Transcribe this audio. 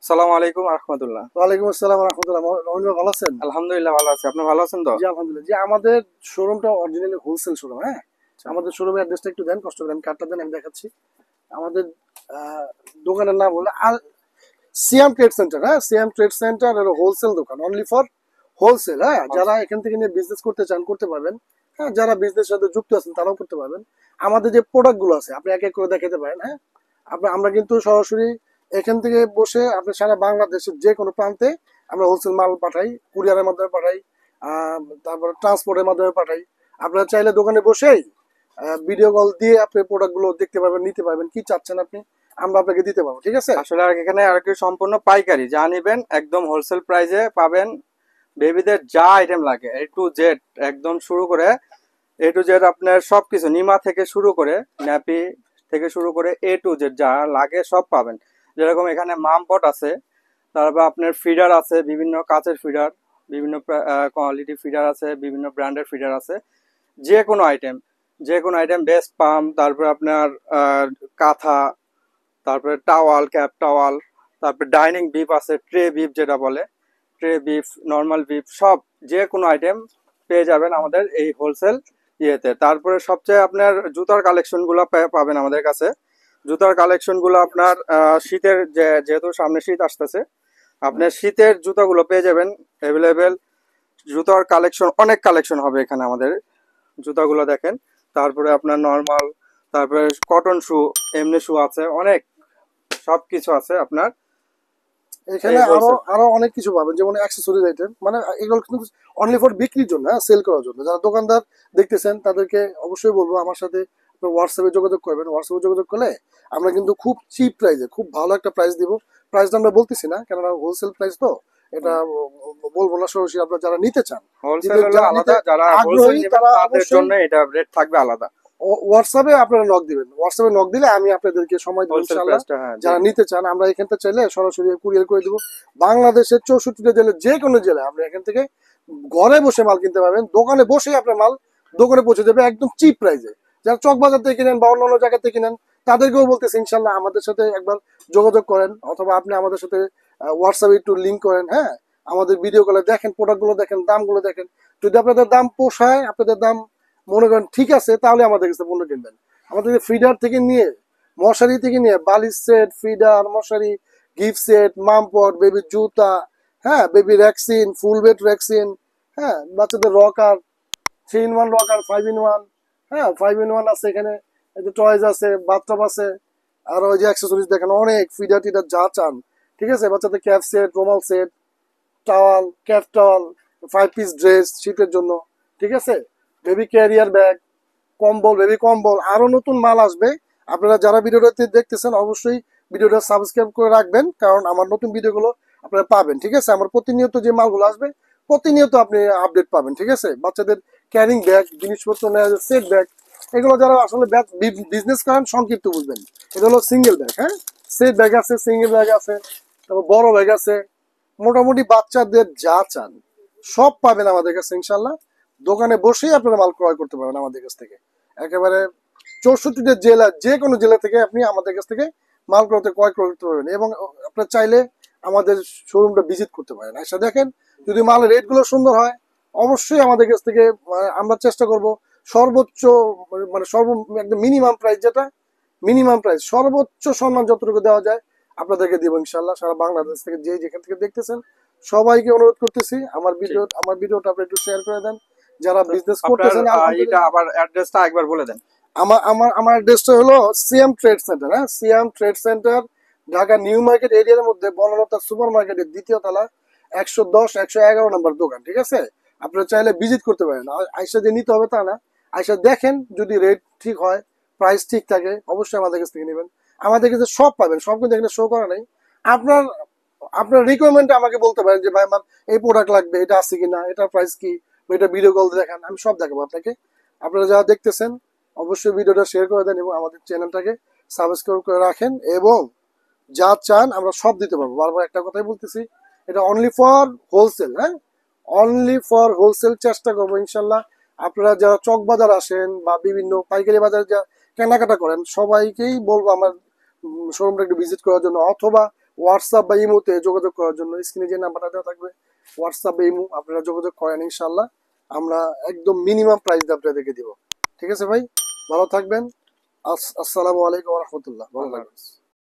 সালামু আলাইকুম রহমতুল্লাহ। ওয়ালাইকুম আসসালাম রহমতুল্লাহ। রহিম ভাই, ভালো আছেন? আলহামদুলিল্লাহ ভালো আছি, আপনি ভালো আছেন তো? জি আলহামদুলিল্লাহ। জি, আমাদের শোরুমটা অরিজিনালি হোলসেল শোরুম। হ্যাঁ, আচ্ছা। আমাদের শোরুমের অ্যাড্রেসটা একটু দেন, কষ্ট করে কার্ডটা দেন, আমি দেখাচ্ছি। আমাদের দোকানের নাম হলো আল সিয়াম ট্রেড সেন্টার। হ্যাঁ, সিয়াম ট্রেড সেন্টার হলো হোলসেল দোকান, অনলি ফর হোলসেল। হ্যাঁ, যারা এখান থেকে নিয়ে বিজনেস করতে চান করতে পারবেন। হ্যাঁ, যারা বিজনেস সাথে যুক্ত আছেন তারাও করতে পারবেন। আমাদের যে প্রোডাক্টগুলো আছে আপনি এক এক করে দেখাতে পারেন। হ্যাঁ, আমরা কিন্তু সরাসরি এখান থেকে বসে আপনি সারা বাংলাদেশের যে কোনো প্রান্তে আমরা হোলসেল মাল পাঠাই, কুরিয়ারের মাধ্যমে পাঠাই, তারপরে ট্রান্সপোর্টের মাধ্যমে পাঠাই। আপনারা চাইলে দোকানে বসেই ভিডিও কল দিয়ে আপনি প্রোডাক্টগুলো দেখতে পারবেন, নিতে পারবেন, কি চাচ্ছেন আপনি আমরা আপনাকে দিতে পারবো। ঠিক আছে? আসলে আর এখানে আর কি সম্পূর্ণ পাইকারি, যা নিবেন একদম হোলসেল প্রাইসে পাবেন। বেবিদের যা আইটেম লাগে এ টু জেড, একদম শুরু করে এ টু জেড আপনার সবকিছু, নিমা থেকে শুরু করে ন্যাপি থেকে শুরু করে এ টু জেড যা লাগে সব পাবেন। যেরকম এখানে মাম পট আছে, তারপর আপনার ফিডার আছে, বিভিন্ন কাচের ফিডার, বিভিন্ন কোয়ালিটি ফিডার আছে, বিভিন্ন ব্র্যান্ডের ফিডার আছে। যে কোনো আইটেম, যে কোনো আইটেম, বেস্ট পাম্প, তারপরে আপনার কাঁথা, তারপরে টাওয়াল, ক্যাপ টাওয়াল, তারপরে ডাইনিং বিপ আছে, ট্রে বিপ যেটা বলে, ট্রে বিপ, নর্মাল বিপ, সব যে কোনো আইটেম পেয়ে যাবেন আমাদের এই হোলসেল ইয়েতে। তারপরে সবচেয়ে আপনার জুতার কালেকশন গুলো পাবেন আমাদের কাছে। জুতার কালেকশন গুলো আপনার শীতের যেহেতু সামনে শীত আসতেছে, আপনার শীতের জুতাগুলো পেয়ে যাবেন অ্যাভেলেবেল। জুতার কালেকশন, অনেক কালেকশন হবে এখানে আমাদের। জুতাগুলো দেখেন। তারপরে আপনার নর্মাল, তারপরে কটন শু, এমনি শু আছে অনেক, সবকিছু আছে আপনার এখানে এই আরো হোলসেল। আরো অনেক কিছু পাবেন, যেমন অ্যাক্সেসরিজ আইটেম, মানে এগুলো কিন্তু অনলি ফর বিক্রির জন্য, হ্যাঁ, সেল করার জন্য। যারা দোকানদার দেখতেছেন তাদেরকে অবশ্যই বলবো আমার সাথে হোয়াটসঅ্যাপে যোগাযোগ করবেন। হোয়াটসঅ্যাপে যোগাযোগ করলে আমরা কিন্তু খুব চিপ প্রাইসে খুব ভালো একটা প্রাইস দিব। প্রাইসটা আমরা বলতেছি না, কেননা হোলসেল প্রাইস তো এটা বলবো না। সরাসরি আপনারা যারা নিতে চান, হোলসেল হলো যারা নিতে আলাদা, যারা হোলসেল আগ্রহী নেবেন তারা তাদের অবশ্যই জন্য এটা রেট থাকবে আলাদা। হোয়াটসঅ্যাপে আপনারা নক দিবেন। হোয়াটসঅ্যাপে নক দিলে আমি আপনাদেরকে সময় দেবো হোলসেল ইনশাল্লাহ। প্রাইসটা হ্যাঁ দিয়ে যারা দিব। নিতে চান আমরা এখান থেকে চাইলে সরাসরি কুরিয়ার করে দিব। বাংলাদেশের 64টা জেলার যে কোনো জেলায় আপনি এখান থেকে ঘরে বসে মাল কিনতে পারবেন। দোকানে বসেই আপনার মাল দোকানে পৌঁছে যাবে একদম চিপ প্রাইসে। যারা চক বাজার থেকে কিনেন বা অন্যান্য জায়গা থেকে কিনেন তাদেরকেও বলতেছি ইনশাল্লাহ আমাদের সাথে একবার যোগাযোগ করেন, অথবা আপনি আমাদের সাথে হোয়াটসঅ্যাপে একটু লিঙ্ক করেন। হ্যাঁ, আমাদের ভিডিও কলে দেখেন, প্রোডাক্টগুলো দেখেন, দামগুলো দেখেন। যদি আপনাদের দাম পোষায়, আপনাদের দাম মনে করেন ঠিক আছে, তাহলে আমাদের কাছে পণ্য কিনবেন। আমাদের ফিডার থেকে নিয়ে, মশারি থেকে নিয়ে, বালিশ সেট, ফিডার, মশারি, গিফট সেট, মামপট, বেবির জুতা, হ্যাঁ, বেবি ভ্যাকসিন, ফুল বেড ভ্যাকসিন, হ্যাঁ, বাচ্চাদের রকার, 3 in 1 রকার, 5 in 1, হ্যাঁ, 5 in 1 আছে এখানে। এই যে টয়েজ আছে, বাথটব আছে, আর ওই যে অ্যাক্সেসরিজ দেখেন অনেক, ফিডার টিডার যা চান। ঠিক আছে? বাচ্চাদের ক্যাপ সেট, রুমাল set, towel, cap towel, 5 piece dress শীতের জন্য। ঠিক আছে? বেবি ক্যারিয়ার ব্যাগ, কম্বল, বেবি কম্বল, আরো নতুন মাল আসবে। আপনারা যারা ভিডিওটাতে দেখতেছেন অবশ্যই ভিডিওটা সাবস্ক্রাইব করে রাখবেন, কারণ আমার নতুন ভিডিওগুলো আপনারা পাবেন। ঠিক আছে? আমার প্রতিনিয়ত যে মালগুলো আসবে প্রতিনিয়ত আপনি আপডেট পাবেন। ঠিক আছে? বাচ্চাদের ক্যারিং ব্যাগ, জিনিসপত্র নেওয়া, সেট ব্যাগ, এগুলো যারা আসলে বিজনেস করেন সংক্ষিপ্ত বুঝবেন। এটা হলো সিঙ্গেল ব্যাগ। হ্যাঁ, সেট ব্যাগ আছে, সিঙ্গেল ব্যাগ আছে, তারপর বড় ব্যাগ আছে। মোটামুটি বাচ্চাদের যা চান সব পাবেন আমাদের কাছে ইনশাল্লাহ। দোকানে বসেই আপনারা মাল ক্রয় করতে পারবেন আমাদের কাছ থেকে। একেবারে 64টা জেলা, যে কোনো জেলা থেকে আপনি আমাদের কাছ থেকে মাল ক্রয় করতে পারবেন। এবং আপনার চাইলে আমাদের শোরুমটা ভিজিট করতে পারেন, এসে দেখেন। যদি মালের রেট গুলো সুন্দর হয় অবশ্যই আমাদের কাছ থেকে আমরা চেষ্টা করব সর্বোচ্চ, মানে একদম মিনিমাম প্রাইস, যেটা মিনিমাম প্রাইস, সর্বোচ্চ সম্মান যতটুকু দেওয়া যায় আপনাদেরকে দিব ইনশাল্লাহ। সারা বাংলাদেশ থেকে যে যেখান থেকে দেখতেছেন সবাইকে অনুরোধ করতেছি ঠিক। আমার ভিডিওটা আপনি একটু শেয়ার করে দেন। যারা তো বিজনেস আপনার করতেছেন এটা আলহামদুলিল্লাহ। আবার অ্যাড্রেসটা একবার বলে দেন। আমার অ্যাড্রেসটা হলো সিএম ট্রেড সেন্টার। হ্যাঁ, CM trade centre, Dhaka new market এরিয়ার মধ্যে বনলতা সুপার মার্কেটের দ্বিতীয় তলা, 110-111 নম্বর দোকান। ঠিক আছে? আপনারা চাইলে ভিজিট করতে পারেন। আইসা যে নিতে হবে তা না, আইসা দেখেন, যদি রেট ঠিক হয়, প্রাইস ঠিক থাকে, অবশ্যই আমাদের কাছ থেকে নেবেন। আমাদের কাছে সব পাবেন, সব কিন্তু এখানে শো করা নেই। আপনার আপনার রিকোয়ারমেন্ট আমাকে বলতে পারেন যে ভাই আমার এই প্রোডাক্ট লাগবে, এটা আছে কিনা, এটার প্রাইস কি, বা এটা ভিডিও কল দেখান, আমি সব দেখাবো আপনাকে। আপনারা যারা দেখতেছেন অবশ্যই ভিডিওটা শেয়ার করে দেন এবং আমাদের চ্যানেলটাকে সাবস্ক্রাইব করে রাখেন। এবং যা চান আমরা সব দিতে পারবো। বারবার একটা কথাই বলতেছি, এটা অনলি ফর হোলসেল। হ্যাঁ, অনলি ফর হোলসেল চেষ্টা করবো ইনশাল্লাহ। আপনারা যারা চক বাজার আসেন বা বিভিন্ন পাইকারি বাজার যা কেনাকাটা করেন সবাইকেই বলবো আমার শোরুমটা একটু ভিজিট করার জন্য, অথবা হোয়াটসঅ্যাপ বা ইমোতে যোগাযোগ করার জন্য স্ক্রিনে যে নাম্বারটা দেওয়া থাকবে, হোয়াটসঅ্যাপ বা ইমো আপনারা যোগাযোগ করেন, ইনশাল্লাহ আমরা একদম মিনিমাম প্রাইস আপনাদেরকে দিব। ঠিক আছে ভাই, ভালো থাকবেন। আসসালামু আলাইকুম রহমতুল্লাহ, ভালো আল্লাহ থাকবেন। হাফেজ।